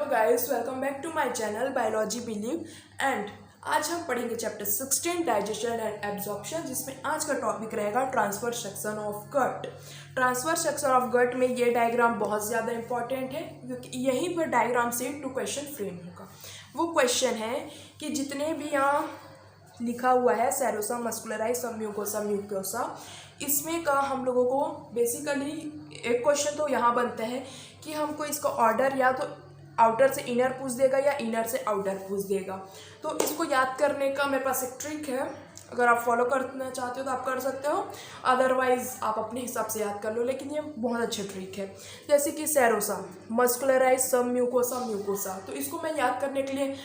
Hello guys, welcome back to my channel biology believe and आज हम पढ़ेंगे chapter 16 digestion and absorption, जिसमें आज का टॉपिक रहेगा transfer section of gut. Transfer section of gut में ये डायग्राम बहुत ज़्यादा इंपॉर्टेंट है क्योंकि यहीं पर डायग्राम से 2 क्वेश्चन फ्रेम होगा। वो क्वेश्चन है कि जितने भी यहाँ लिखा हुआ है सेरोसा, मस्कुलराइज, सब म्यूकोसा, म्यूकोसा, इसमें का हम लोगों को बेसिकली एक क्वेश्चन तो यहाँ बनता है कि हमको इसका ऑर्डर या तो आउटर से इनर पूछ देगा या इनर से आउटर पूछ देगा। तो इसको याद करने का मेरे पास एक ट्रिक है, अगर आप फॉलो करना चाहते हो तो आप कर सकते हो, अदरवाइज आप अपने हिसाब से याद कर लो, लेकिन ये बहुत अच्छी ट्रिक है। जैसे कि सेरोसा, मस्कुलराइज, सब म्यूकोसा, म्यूकोसा, तो इसको मैं याद करने के लिए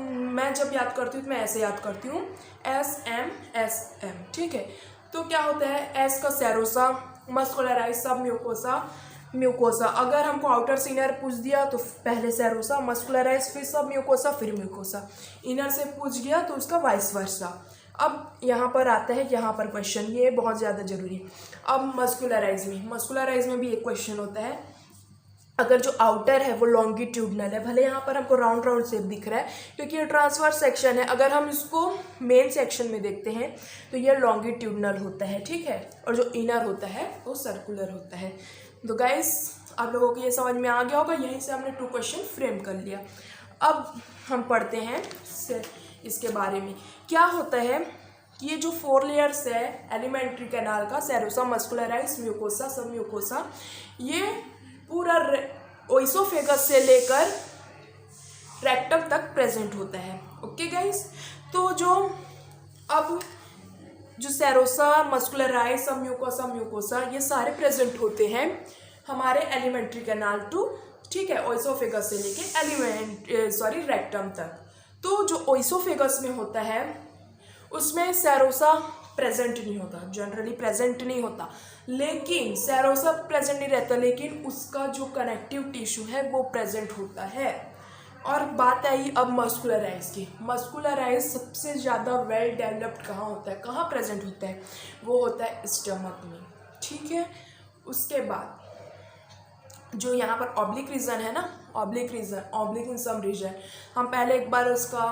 मैं जब याद करती हूँ तो मैं ऐसे याद करती हूँ SM, ठीक है। तो क्या होता है, एस का सेरोसा, मस्कुलराइज, सब म्यूकोसा, म्यूकोसा। अगर हमको आउटर से इनर पूछ दिया तो पहले सेरोसा, मस्कुलराइज, फिर सब म्यूकोसा, फिर म्यूकोसा। इनर से पूछ गया तो उसका वाइस वर्सा। अब यहाँ पर आता है, यहाँ पर क्वेश्चन, ये बहुत ज़्यादा जरूरी है। अब मस्कुलराइज में भी एक क्वेश्चन होता है, अगर जो आउटर है वो लॉन्गिट्यूडनल है, भले यहाँ पर हमको राउंड राउंड शेप दिख रहा है क्योंकि ये ट्रांसफर सेक्शन है, अगर हम इसको मेन सेक्शन में देखते हैं तो ये लॉन्गिट्यूडनल होता है, ठीक है, और जो इनर होता है वो सर्कुलर होता है। तो गाइस, आप लोगों को ये समझ में आ गया होगा, यहीं से हमने 2 क्वेश्चन फ्रेम कर लिया। अब हम पढ़ते हैं इसके बारे में। क्या होता है कि ये जो 4 लेयर्स है एलिमेंट्री कैनाल का, सेरोसा, मस्कुलराइज, म्यूकोसा, सब म्यूकोसा, ये पूरा ओइसोफेगस से लेकर रेक्टम तक प्रेजेंट होता है। ओके गाइस, तो जो सेरोसा, मस्कुलराइज, सब म्यूकोसा, म्यूकोसा, ये सारे प्रेजेंट होते हैं हमारे एलिमेंट्री कैनाल टू, ठीक है, ओइसोफेगस से लेके रेक्टम तक। तो जो ओइसोफेगस में होता है उसमें सेरोसा प्रेजेंट नहीं होता, जनरली प्रेजेंट नहीं होता, लेकिन सेरोसा प्रेजेंट नहीं रहता, लेकिन उसका जो कनेक्टिव टिश्यू है वो प्रेजेंट होता है। और बात आई अब मस्कुलराइज की। मस्कुलराइज सबसे ज़्यादा वेल डेवलप्ड कहाँ होता है, कहाँ प्रेजेंट होता है, वो होता है स्टमक में, ठीक है। उसके बाद जो यहाँ पर ऑब्लिक रीजन है ना, ऑब्लिक इन सम रीजन, हम पहले एक बार उसका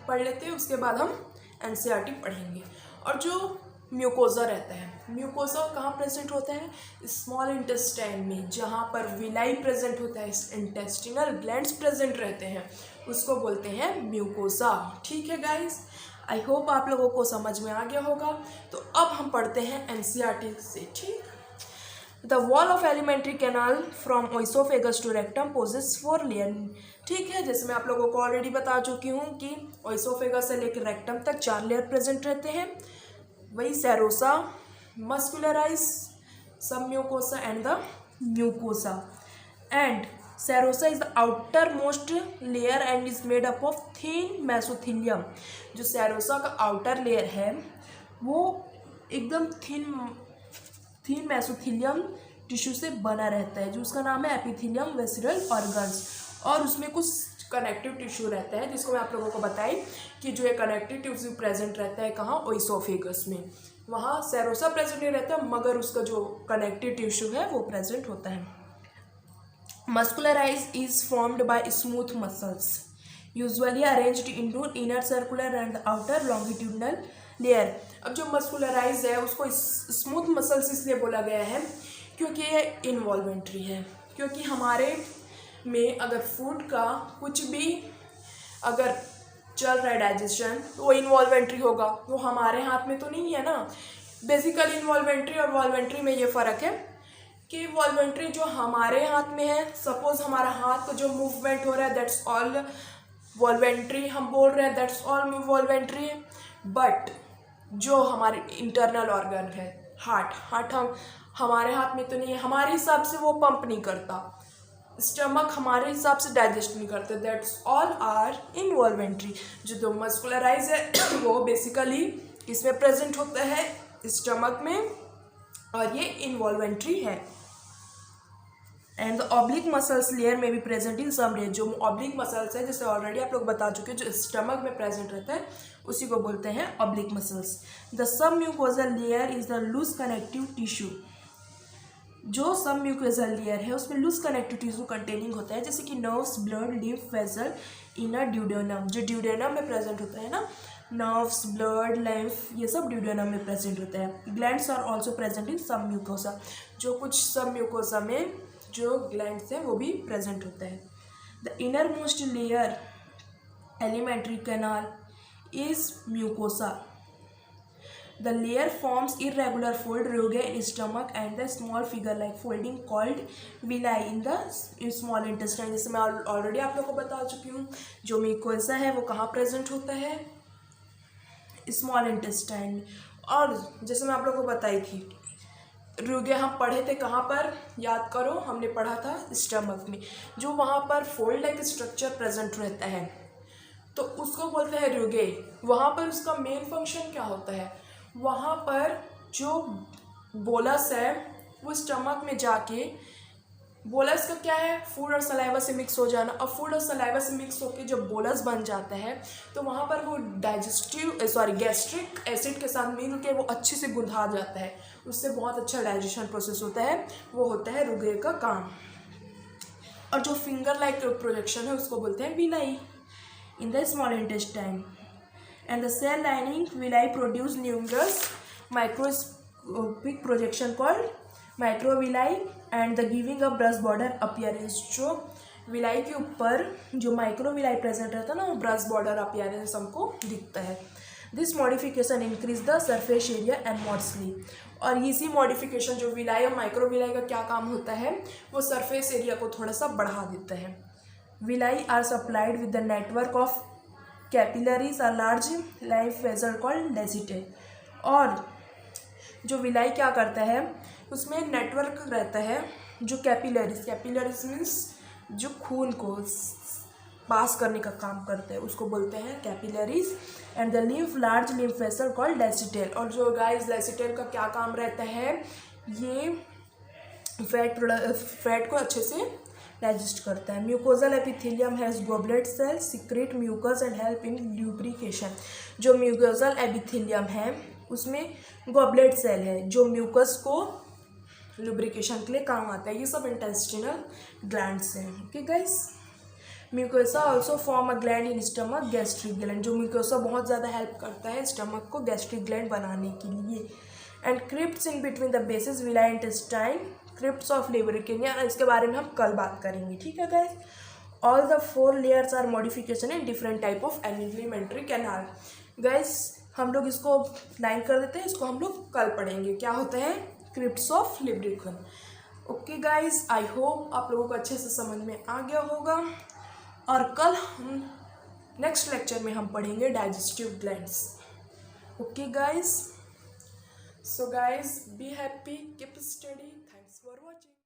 पढ़ लेते हैं, उसके बाद हम NCERT पढ़ेंगे। और जो म्यूकोसा रहता है, म्यूकोसा कहाँ प्रेजेंट होता है, स्मॉल इंटेस्टाइन में, जहाँ पर विलाई प्रेजेंट होता है, इंटेस्टिनल ग्लैंड्स प्रेजेंट रहते हैं, उसको बोलते हैं म्यूकोसा, ठीक है गाइस। आई होप आप लोगों को समझ में आ गया होगा। तो अब हम पढ़ते हैं NCERT से, ठीक। The wall of alimentary canal from oesophagus to rectum possess 4 layer, ठीक है। जैसे मैं आप लोगों को ऑलरेडी बता चुकी हूँ कि ओइसोफेगस से लेकर रेक्टम तक 4 लेयर प्रेजेंट रहते हैं, वही serosa, muscularis, submucosa and the mucosa. And serosa is the outermost layer and is made up of thin mesothelium. जो सेरोसा का आउटर लेयर है वो एकदम थिन मेसोथिलियम टिश्यू से बना रहता है, जो उसका नाम है एपिथेलियम वेसिरल ऑर्गन्स, और उसमें कुछ कनेक्टिव टिश्यू रहता है, जिसको मैं आप लोगों को बताई कि जो ये कनेक्टिव टिश्यू प्रेजेंट रहता है कहाँ, ओइसोफेगस में। वहाँ सेरोसा प्रेजेंट नहीं रहता, मगर उसका जो कनेक्टिव टिश्यू है वो प्रेजेंट होता है। Muscularis is formed by smooth muscles usually arranged into inner circular and outer longitudinal layer. अब जो मस्कुलराइज है उसको स्मूथ मसल्स इसलिए बोला गया है क्योंकि ये इन्वॉल्वेंट्री है, क्योंकि हमारे में अगर फूड का कुछ भी अगर चल रहा है डाइजेशन तो वो इन्वॉल्वेंट्री होगा, वो हमारे हाथ में तो नहीं है ना। बेसिकली इन्वॉल्वेंट्री और वॉल्वेंट्री में ये फ़र्क है कि वॉल्वेंट्री जो हमारे हाथ में है, सपोज हमारा हाथ का जो मूवमेंट हो रहा है दैट्स ऑल वॉल्वेंट्री, हम बोल रहे हैं दैट्स ऑल वॉल्वेंट्री, बट जो हमारे इंटरनल ऑर्गन है हार्ट हम हमारे हाथ में तो नहीं है, हमारे हिसाब से वो पंप नहीं करता, स्टमक हमारे हिसाब से डाइजेस्ट नहीं करते, दैट्स ऑल आर इनवॉल्वेंट्री। जो मस्कुलराइज है वो बेसिकली इसमें प्रेजेंट होता है स्टमक में, और ये इनवॉल्वेंट्री है। And the oblique muscles layer में भी प्रेजेंट इन सम लेयर। जो ऑब्लिक मसल्स है, जैसे ऑलरेडी आप लोग बता चुके हैं, जो स्टमक में प्रेजेंट रहता है उसी को बोलते हैं oblique muscles. The submucosa layer is the loose connective tissue जो सब म्यूकोजल लेयर है उसमें लूज कनेक्टिव टिश्यू कंटेनिंग होता है, जैसे कि nerves, blood, lymph vessel, inner duodenum, जो ड्यूडेनम में प्रेजेंट होता है ना, नर्व्स, ब्लड, लिम्फ, ये सब ड्यूडेनम में प्रेजेंट होता है। Glands are also present in submucosa, जो कुछ सब म्यूकोसा में जो ग्लैंड्स हैं वो भी प्रेजेंट होता है। The inner most layer alimentary canal is mucosa. The layer forms irregular fold rugae in stomach and the small figure-like folding called villi in the small intestine. जैसे मैं ऑलरेडी आप लोगों को बता चुकी हूँ, जो म्यूकोसा है वो कहाँ प्रेजेंट होता है, स्मॉल इंटेस्टाइन। और जैसे मैं आप लोगों को बताई थी, रुगे हम पढ़े थे कहाँ पर, याद करो, हमने पढ़ा था स्टमक में, जो वहाँ पर फोल्ड लाइक स्ट्रक्चर प्रेजेंट रहता है तो उसको बोलते हैं रुगे। वहाँ पर उसका मेन फंक्शन क्या होता है, वहाँ पर जो बोलस है वो स्टमक में जाके, बोलस का क्या है, फूड और सलाइवा से मिक्स हो जाना। और फूड और सलाइवा से मिक्स होकर जब बोलस बन जाता है तो वहाँ पर वो गैस्ट्रिक एसिड के साथ मिल के वो अच्छे से गुंधा जाता है, उससे बहुत अच्छा डाइजेशन प्रोसेस होता है, वो होता है रुगे का काम। और जो फिंगर लाइक प्रोजेक्शन है उसको बोलते हैं villi in the small intestine, and the cell lining villi produce numerous microscopic projection called microvilli and the giving a brush border appearance. जो विलाई के ऊपर जो माइक्रोविलाई प्रेजेंट रहता है ना, वो ब्रश बॉर्डर अपीयरेंस हमको दिखता है। This modification increase the surface area and modestly, और इसी मॉडिफिकेशन जो विलाई और माइक्रोविलाई का क्या काम होता है, वो सरफेस एरिया को थोड़ा सा बढ़ा देता है। Villi are supplied with the network of capillaries, a large lymph vessel called lactate. और जो विलाई क्या करता है, उसमें नेटवर्क रहता है जो कैपिलरीज मीन्स जो खून को पास करने का काम करते हैं, उसको बोलते हैं capillaries. And the large lymph vessel called lacteal, और जो गाइस लैसिटेल का क्या काम रहता है, ये फैट को अच्छे से डाइजेस्ट करता है। Mucosal epithelium has goblet cell secrete mucus and help in lubrication. जो म्यूकोजल एपिथेलियम है उसमें गॉबलेट सेल है जो म्यूकस को लुब्रिकेशन के लिए काम आता है। ये सब इंटेस्टिनल ग्लैंड्स हैं। Okay guys, mucosa also form a gland in stomach, gastric gland. जो म्यूकोसा बहुत ज़्यादा हेल्प करता है स्टमक को गैस्ट्रिक ग्लैंड बनाने के लिए। And crypts in between the bases villi intestine, crypts of Lieberkuhn, इसके बारे में हम कल बात करेंगे, ठीक है guys. All the 4 layers are modification in different type of alimentary canal. Guys हम लोग इसको लाइन कर देते हैं, इसको हम लोग कल पढ़ेंगे, क्या होता है crypts of Lieberkuhn. Okay guys, I hope आप लोगों को अच्छे से समझ में आ गया होगा, और कल हम नेक्स्ट लेक्चर में हम पढ़ेंगे digestive glands. Okay guys, so guys, be happy, keep study, thanks for watching.